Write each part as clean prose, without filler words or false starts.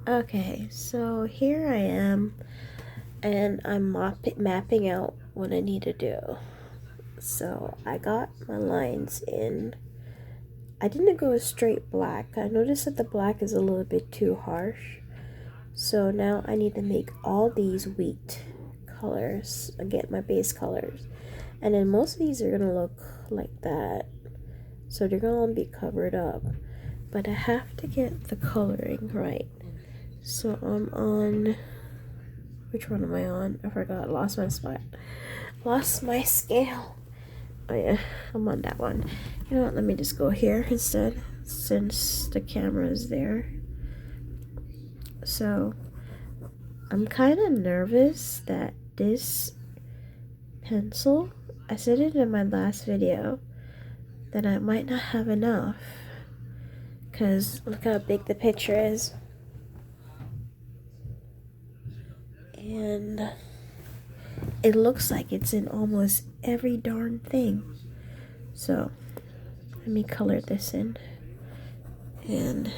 Okay, so here I am, and I'm mapping out what I need to do. So I got my lines in. I didn't go straight black. I noticed that the black is a little bit too harsh. So now I need to make all these wheat colors, again, my base colors. And then most of these are gonna look like that. So they're gonna be covered up. But I have to get the coloring right. So I'm on, which one am I on? I forgot, lost my spot. Lost my scale. Oh yeah, I'm on that one. You know what, let me just go here instead, since the camera is there. So I'm kind of nervous that this pencil, I said it in my last video, that I might not have enough. Because look how big the picture is. And it looks like it's in almost every darn thing. So let me color this in. And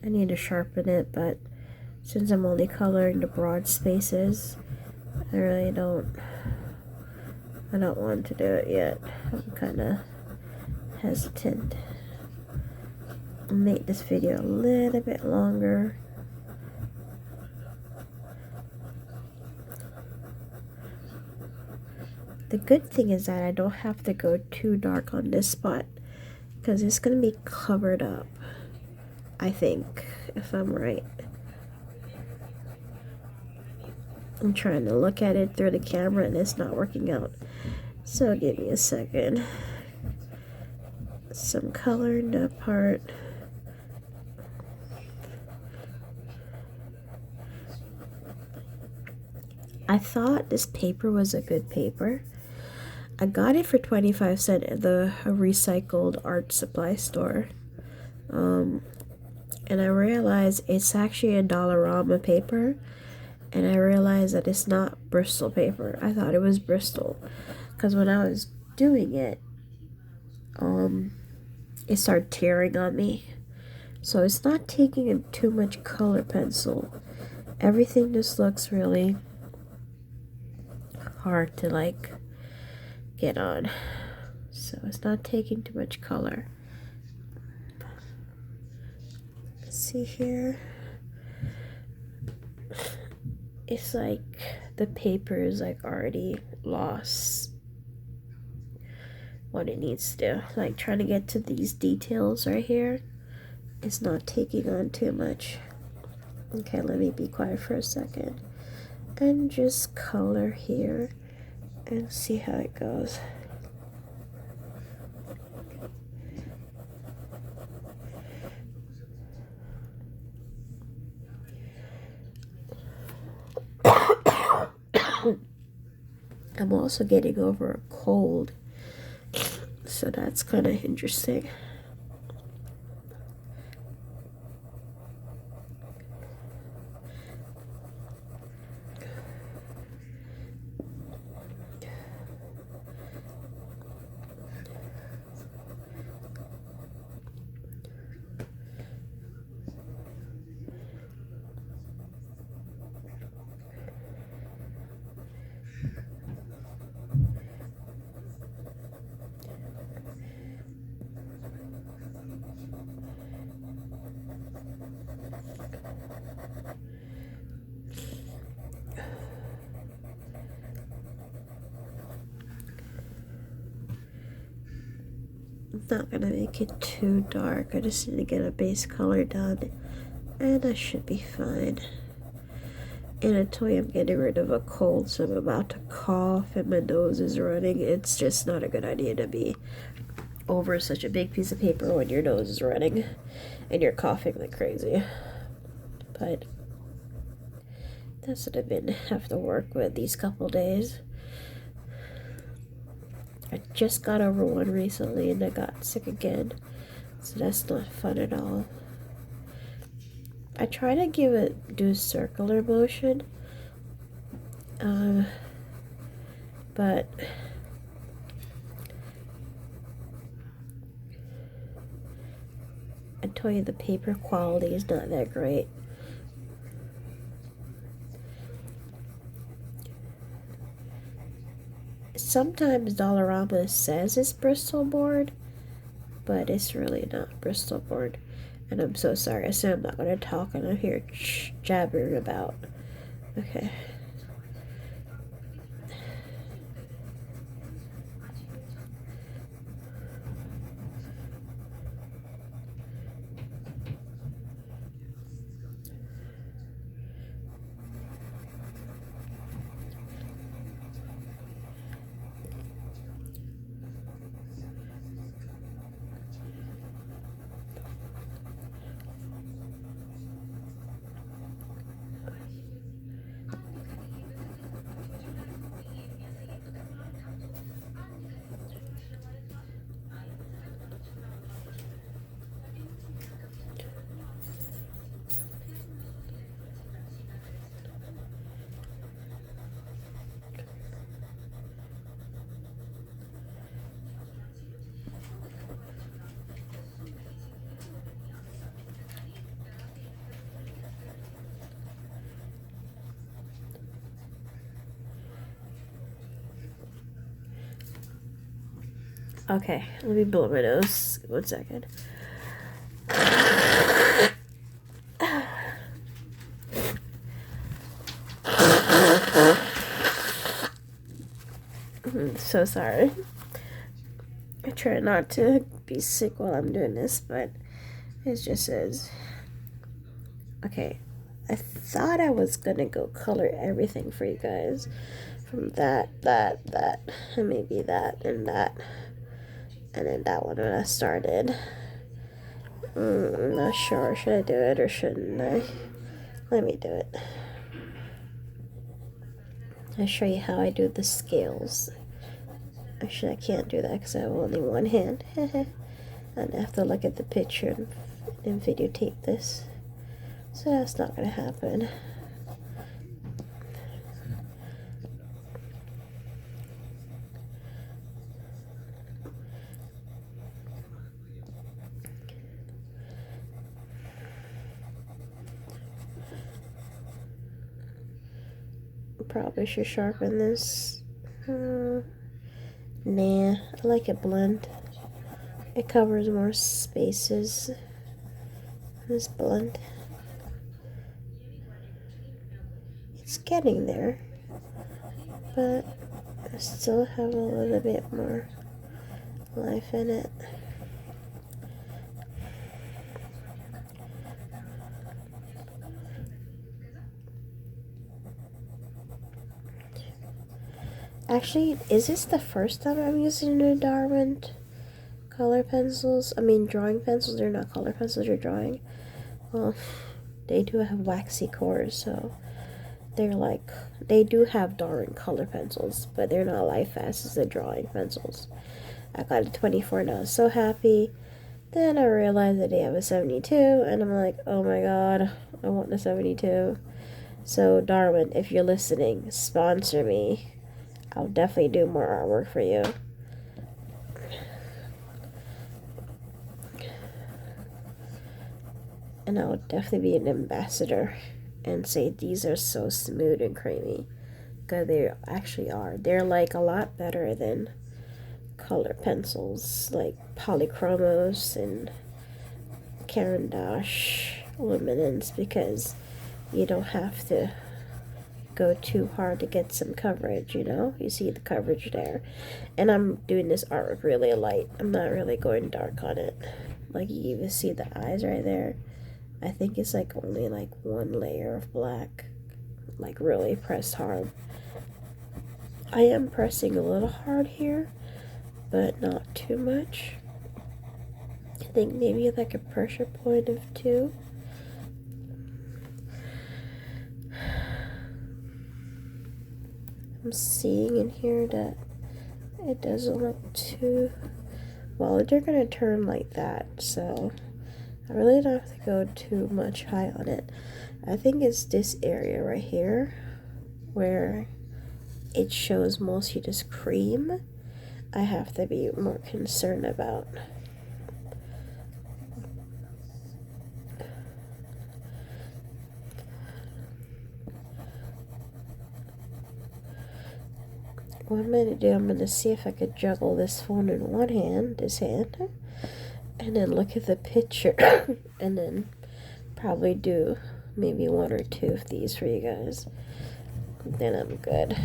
I need to sharpen it, but since I'm only coloring the broad spaces, I really don't want to do it yet. I'm kind of hesitant. I'll make this video a little bit longer. The good thing is that I don't have to go too dark on this spot, because it's going to be covered up, I think, if I'm right. I'm trying to look at it through the camera and it's not working out. So give me a second. Some color in that part. I thought this paper was a good paper. I got it for 25 cents at the recycled art supply store. And I realized it's actually a Dollarama paper. And I realized that it's not Bristol paper. I thought it was Bristol. Because when I was doing it, it started tearing on me. So it's not taking too much color pencil. Everything just looks really hard to like get on. So it's not taking too much color. Let's see here. It's like the paper is like already lost what it needs to do. Like trying to get to these details right here, it's not taking on too much. Okay, let me be quiet for a second and just color here and see how it goes. I'm also getting over a cold, so that's kind of interesting. I'm not gonna make it too dark. I just need to get a base color done and I should be fine. And I told you I'm getting rid of a cold, so I'm about to cough and my nose is running. It's just not a good idea to be over such a big piece of paper when your nose is running and you're coughing like crazy. But that's what I've been have to work with these couple days. I just got over one recently and I got sick again, so that's not fun at all. I try to do circular motion, but I told you the paper quality is not that great. Sometimes Dollarama says it's Bristol board, but it's really not Bristol board. And I'm so sorry. I said I'm not going to talk and I'm here jabbering about. Okay. Okay, let me blow my nose. 1 second. So sorry. I try not to be sick while I'm doing this, but it just says, okay, I thought I was gonna go color everything for you guys. From that, and maybe that, and then that one when I started. I'm not sure. Should I do it or shouldn't I? Let me do it. I'll show you how I do the scales. Actually, I can't do that because I have only one hand. And I have to look at the picture and videotape this. So that's not going to happen. Probably should sharpen this. Nah, I like it blend. It covers more spaces. This blend. It's getting there, but I still have a little bit more life in it. Actually, is this the first time I'm using the Derwent color pencils? I mean, drawing pencils. They're not color pencils, they're drawing. Well, they do have waxy cores, so they're like, they do have Derwent color pencils, but they're not light fast as the drawing pencils. I got a 24 and I was so happy. Then I realized that they have a 72, and I'm like, oh my god, I want the 72. So, Derwent, if you're listening, sponsor me. I'll definitely do more artwork for you. And I'll definitely be an ambassador and say these are so smooth and creamy. Because they actually are. They're like a lot better than color pencils like Polychromos and Caran d'Ache luminance, because you don't have to go too hard to get some coverage, you know? You see the coverage there. And I'm doing this artwork really light. I'm not really going dark on it. Like, you even see the eyes right there. I think it's like only like one layer of black. Like, really pressed hard. I am pressing a little hard here, but not too much. I think maybe like a pressure point of 2. I'm seeing in here that it doesn't look too well. They're gonna turn like that, so I really don't have to go too much high on it. I think it's this area right here where it shows mostly just cream. I have to be more concerned about. what I'm gonna do, I'm gonna see if I could juggle this phone in one hand, this hand, and then look at the picture, and then probably do maybe one or two of these for you guys. Then I'm good.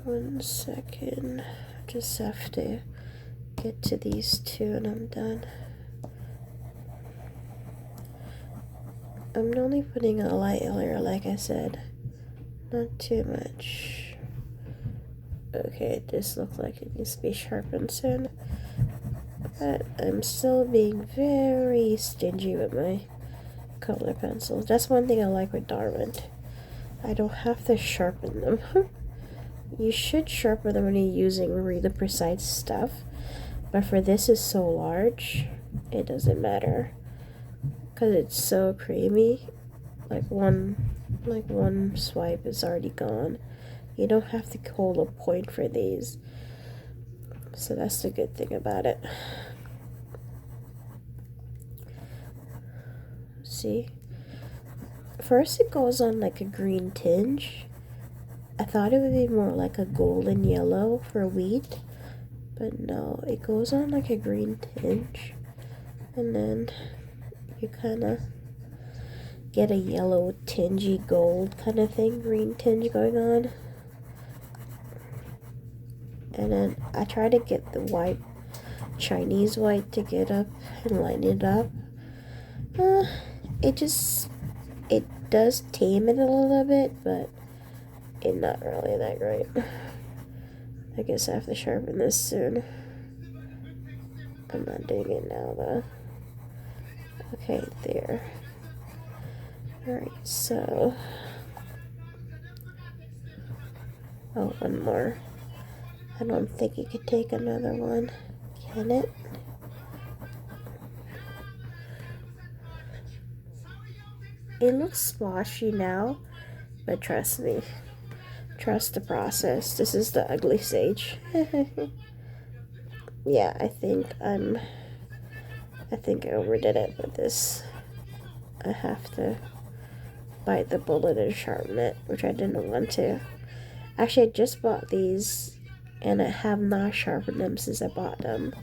One second. Just have to get to these two and I'm done. I'm only putting a light layer, like I said. Not too much. Okay, this looks like it needs to be sharpened soon. But I'm still being very stingy with my color pencils. That's one thing I like with Derwent. I don't have to sharpen them. You should sharpen them when you're using really precise stuff. But for this is so large, it doesn't matter. Because it's so creamy. Like one swipe is already gone. You don't have to hold a point for these. So that's the good thing about it. See? First it goes on like a green tinge. I thought it would be more like a golden yellow for wheat. But no, it goes on like a green tinge. And then you kind of get a yellow tingy gold kind of thing, green tinge going on. And then I try to get the white, Chinese white to get up and line it up. It does tame it a little bit, but it's not really that great. I guess I have to sharpen this soon. I'm not doing it now though. Okay, there. Alright, so... oh, one more. I don't think you could take another one. Can it? It looks splotchy now, but trust me. Trust the process. This is the ugly stage. Yeah, I think I overdid it with this. I have to bite the bullet and sharpen it, which I didn't want to. Actually, I just bought these, and I have not sharpened them since I bought them.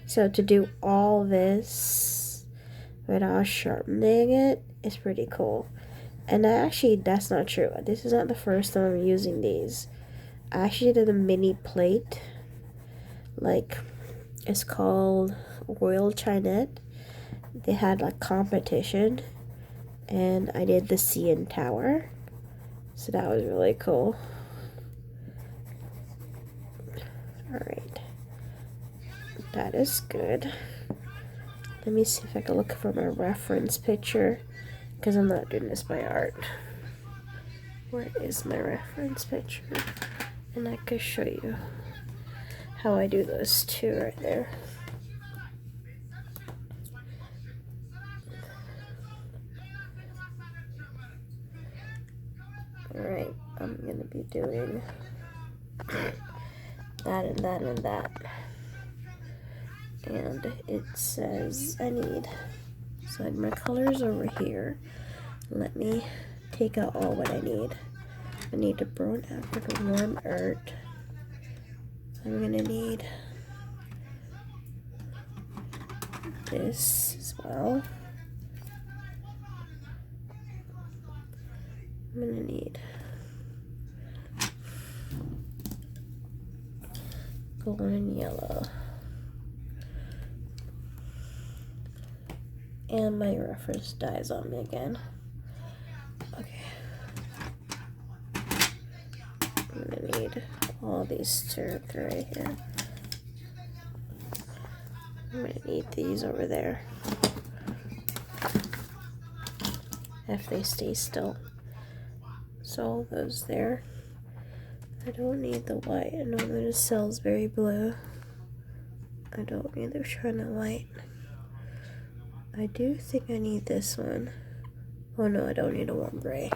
So to do all this without sharpening it is pretty cool. And that's not true. This is not the first time I'm using these. I actually did a mini plate. Like, it's called Royal Chinette. They had like competition. And I did the CN Tower. So that was really cool. Alright. That is good. Let me see if I can look for my reference picture. Because I'm not doing this by art. Where is my reference picture? And I could show you how I do those two right there. Alright, I'm going to be doing that and that and that. And it says I need... so my colors over here. Let me take out all what I need. I need a brown apple, warm earth. I'm gonna need this as well. I'm gonna need golden yellow. And my reference dies on me again. Okay. I'm gonna need all these two right here. I'm gonna need these over there. If they stay still. So all those there. I don't need the white. I know that it sells very blue. I don't need the China white. I do think I need this one. Oh no, I don't need a warm gray.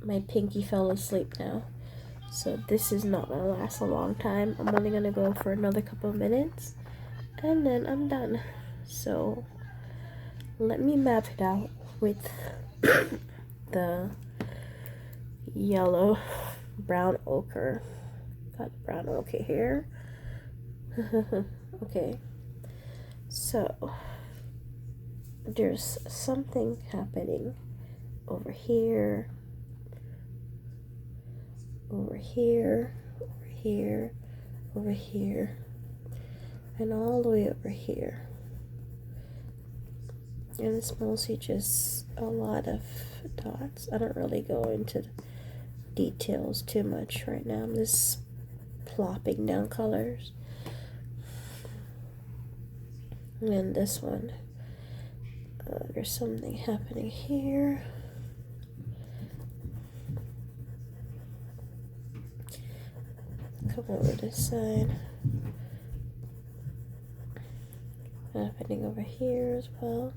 My pinky fell asleep now. So this is not gonna last a long time. I'm only gonna go for another couple of minutes and then I'm done. So let me map it out with the yellow brown ochre. Got brown ochre here. Okay, so there's something happening over here, over here, over here, over here, and all the way over here. And it's mostly just a lot of dots. I don't really go into details too much right now. I'm just plopping down colors. And this one, there's something happening here. Come over this side. Happening over here as well.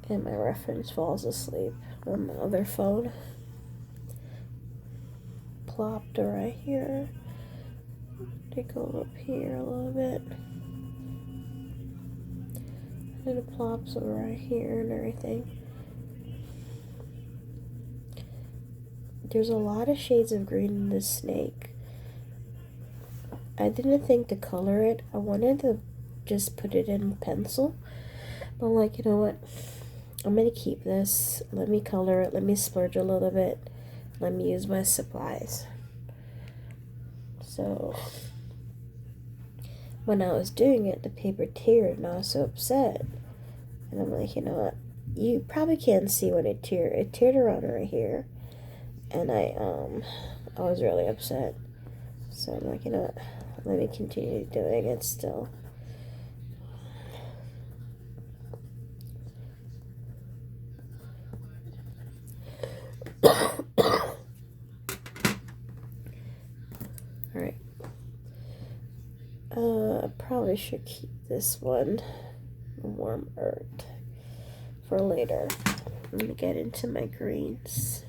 And my reference falls asleep on my other phone. Plopped right here. They go up here a little bit. And it plops over right here and everything. There's a lot of shades of green in this snake. I didn't think to color it. I wanted to just put it in pencil. But I'm like, you know what? I'm gonna keep this. Let me color it. Let me splurge a little bit. Let me use my supplies. So when I was doing it, the paper teared and I was so upset. And I'm like, you know what? You probably can't see when it teared. It teared around right here. And I was really upset. So I'm like, you know what? Let me continue doing it still. Alright. I probably should keep this one warm earth for later. I'm gonna get into my greens.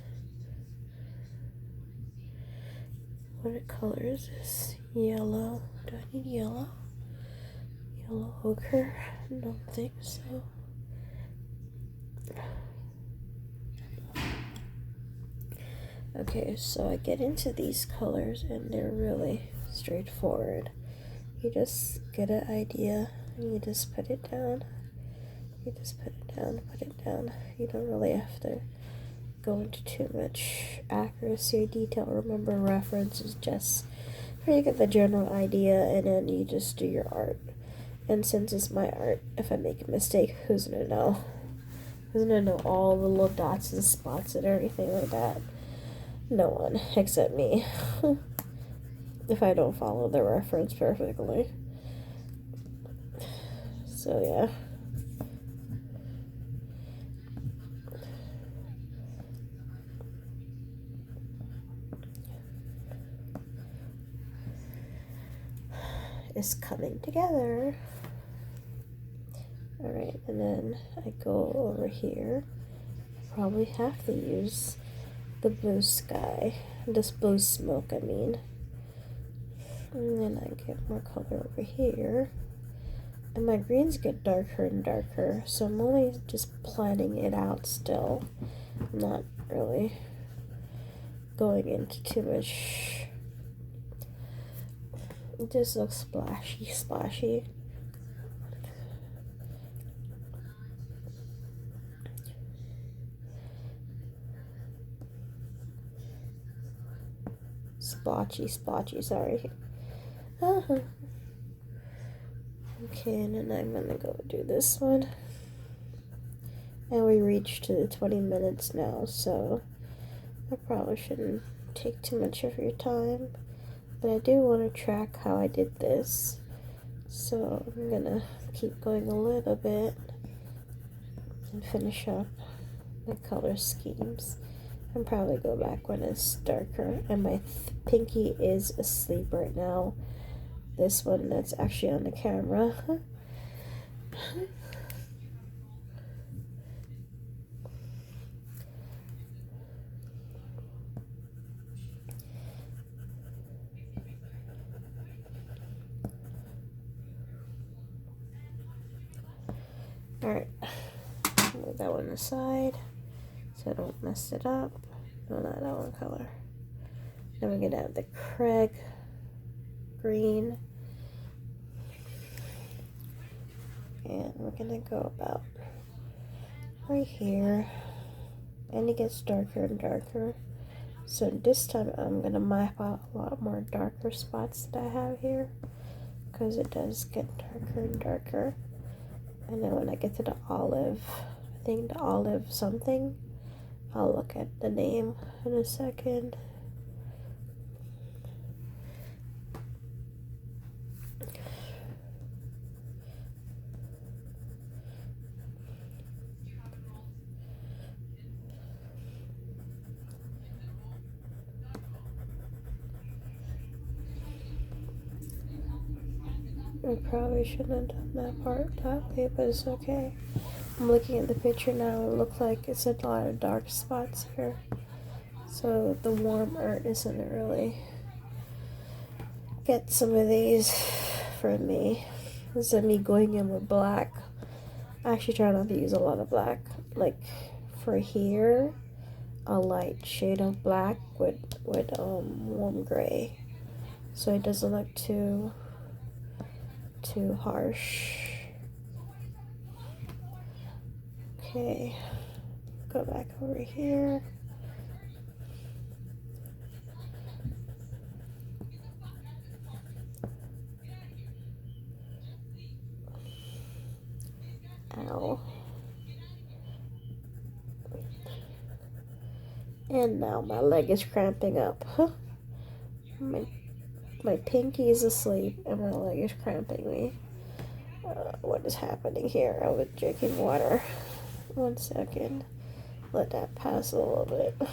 What color is this? Yellow. Do I need yellow? Yellow ochre? I don't think so. Okay, so I get into these colors and they're really straightforward. You just get an idea and you just put it down. You just put it down, put it down. You don't really have to go into too much accuracy or detail. Remember, reference is just for you get the general idea and then you just do your art. And since it's my art, if I make a mistake, who's gonna know? Who's gonna know all the little dots and spots and everything like that? No one except me. If I don't follow the reference perfectly. So yeah. It's coming together. Alright, and then I go over here. Probably have to use the blue sky. This blue smoke, I mean. And then I get more color over here. And my greens get darker and darker. So I'm only just planning it out still. I'm not really going into too much. It just looks splashy, splashy. Splotchy, sorry. Okay, and then I'm gonna go do this one. And we reached to the 20 minutes now, so I probably shouldn't take too much of your time. But I do want to track how I did this. So I'm gonna keep going a little bit and finish up the color schemes. I'll probably go back when it's darker. And my pinky is asleep right now. This one that's actually on the camera. Alright, move that one aside so I don't mess it up. No, not that one color. Then we're gonna have the Craig green. And we're gonna go about right here. And it gets darker and darker. So this time I'm gonna map out a lot more darker spots that I have here, because it does get darker and darker. And then when I get to the olive, I think the olive something, I'll look at the name in a second. I probably shouldn't have done that part that way, but it's okay. I'm looking at the picture now. It looks like it's a lot of dark spots here. So the warm earth isn't really get some of these for me. This is me going in with black. I actually try not to use a lot of black. Like for here, a light shade of black with warm gray, so it doesn't look too harsh. Okay, go back over here. Ow. And now my leg is cramping up. Huh? My pinky is asleep and my leg is cramping me. What is happening here? I was drinking water. 1 second. Let that pass a little bit.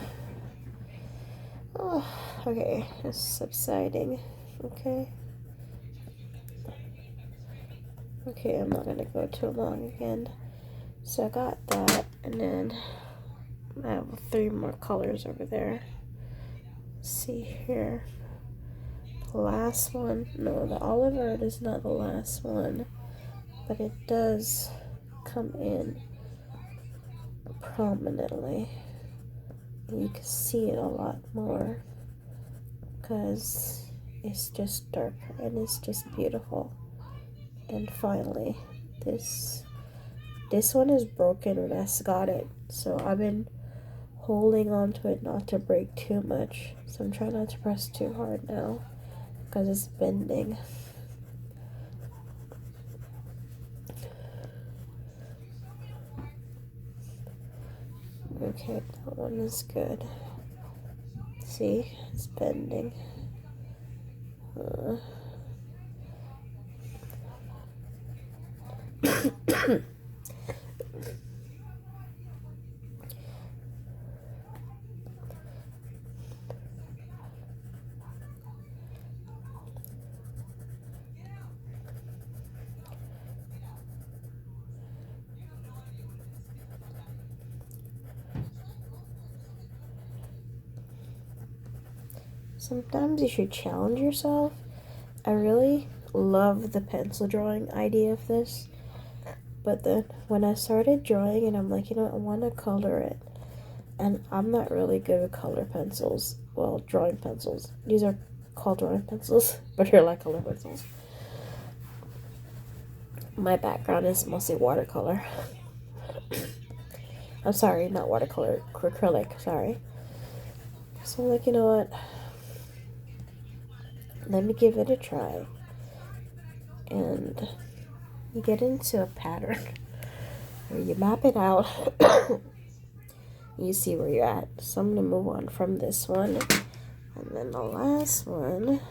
Oh, okay, it's subsiding. Okay. Okay, I'm not gonna go too long again. So I got that, and then I have 3 more colors over there. Let's see here. The last one, no, the olive earth is not the last one, but it does come in prominently. You can see it a lot more because it's just darker and it's just beautiful. And finally, this one is broken and I got it, so I've been holding on to it not to break too much. So I'm trying not to press too hard now because it's bending. Okay, that one is good. See, it's bending. Sometimes you should challenge yourself. I really love the pencil drawing idea of this, but then when I started drawing and I'm like, you know, I want to color it, and I'm not really good with color pencils. Well, drawing pencils. These are called drawing pencils, but they're like color pencils. My background is mostly watercolor. I'm sorry, not watercolor, acrylic, sorry. So I'm like, you know what? Let me give it a try. And you get into a pattern where you map it out. You see where you're at. So I'm going to move on from this one. And then the last one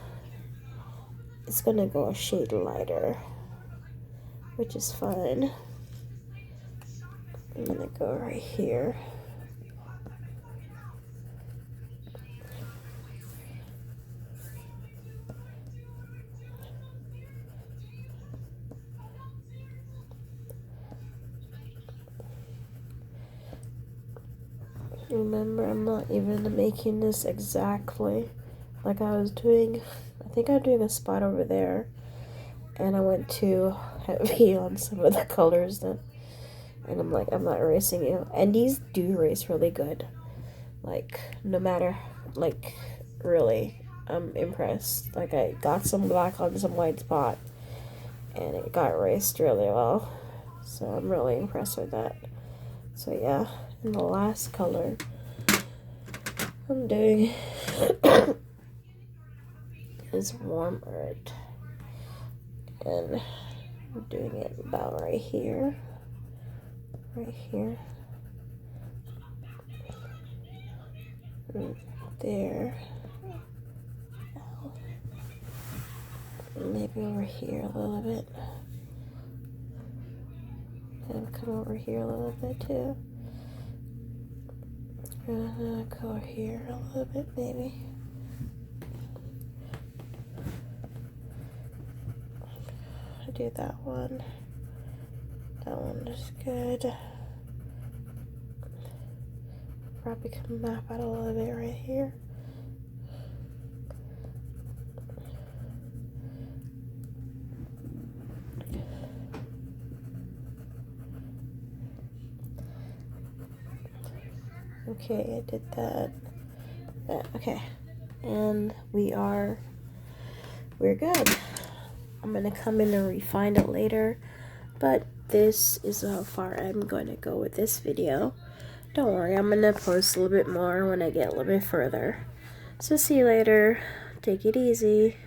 is going to go a shade lighter, which is fine. I'm going to go right here. Remember, I'm not even making this exactly like I was doing. I think I'm doing a spot over there, and I went too heavy on some of the colors that, and I'm like, I'm not erasing you. And these do erase really good. Like, no matter, like, really, I'm impressed. Like, I got some black on some white spot, and it got erased really well. So I'm really impressed with that. So yeah, and the last color I'm doing is Warm Earth. And I'm doing it about right here. Right here. There. Maybe over here a little bit. And come over here a little bit too. Go over here a little bit maybe. I do that one. That one is good. Probably can map out a little bit right here. Okay, I did that. Okay, and we're good. I'm gonna come in and refine it later, but this is how far I'm going to go with this video. Don't worry, I'm gonna post a little bit more when I get a little bit further. So see you later. Take it easy.